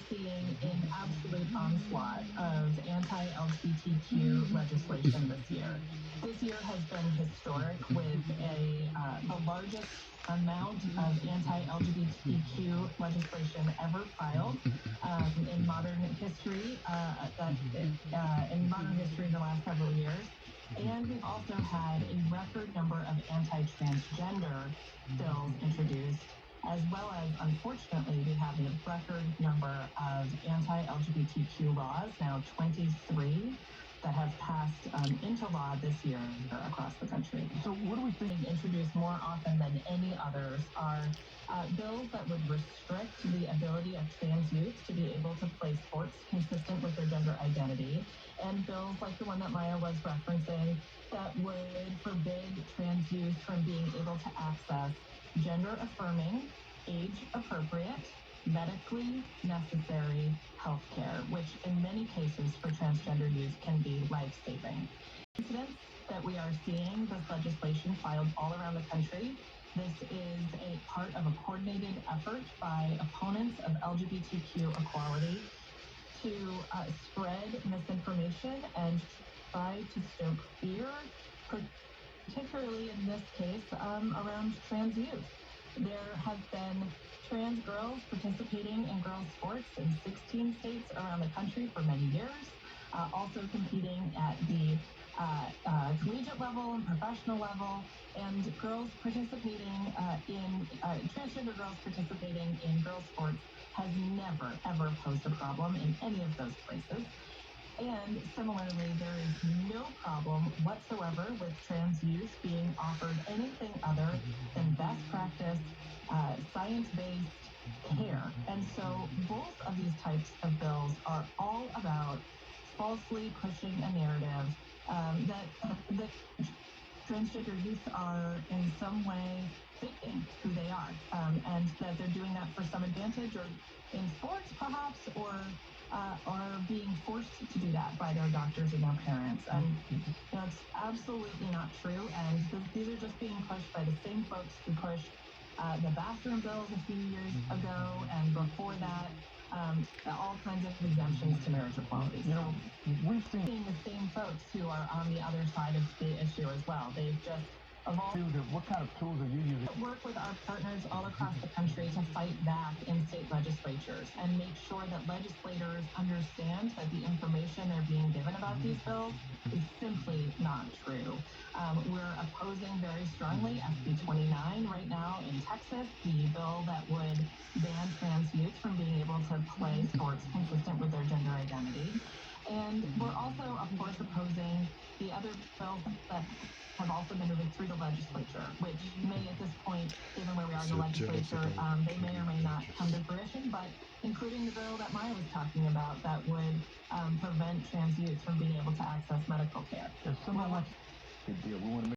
seeing an absolute onslaught of anti-LGBTQ legislation this year. This year has been historic with the largest amount of anti-LGBTQ legislation ever filed in modern history. In modern history in the last several years. And we've also had a record number of anti-transgender bills introduced, as well as, unfortunately, we have a record number of anti-LGBTQ laws, now 23, that have passed into law this year across the country. So what do we think introduced more often than any others are bills that would restrict the ability of trans youth to be able to play sports consistent with their gender identity, and bills like the one that Maya was referencing that would forbid trans youth from being able to access gender-affirming, age-appropriate, medically necessary health care, which in many cases for transgender youth can be life-saving. Incidents that we are seeing this legislation filed all around the country. This is a part of a coordinated effort by opponents of LGBTQ equality to spread misinformation and try to stoke fear, particularly in this case around trans youth. There have been trans girls participating in girls' sports in 16 states around the country for many years, also competing at the collegiate level and professional level, and girls participating transgender girls participating in girls' sports has never, ever posed a problem in any of those places. And similarly, there is no problem whatsoever with trans youth being offered anything other than best practice, science-based care. And so both of these types of bills are all about falsely pushing a narrative that transgender youth are in some way faking who they are, and that they're doing that for some advantage, or in sports perhaps, or are being forced to do that by their doctors and their parents. And it's absolutely not true, and these are just being pushed by the same folks who pushed the bathroom bills a few years ago, and before that, all kinds of exemptions to marriage equality. So we've seen the same folks who are on the other side of the issue as well. They've just evolved. What kind of tools are you using? Work with our partners all across the country to fight back in state legislatures and make sure that legislators understand that the information they're being given about these bills is simply not true. We're opposing very strongly SB 29 right now in Texas, the bill that would ban trans youth from being able to play sports consistent with their gender identity. And we're also, of course, opposing the other bills that have also been moving through the legislature, which may at this point, given where we are in the legislature, they may or may not come to fruition, but including the bill that Maya was talking about that would prevent trans youth from being able to access medical care. There's someone big deal. We want to make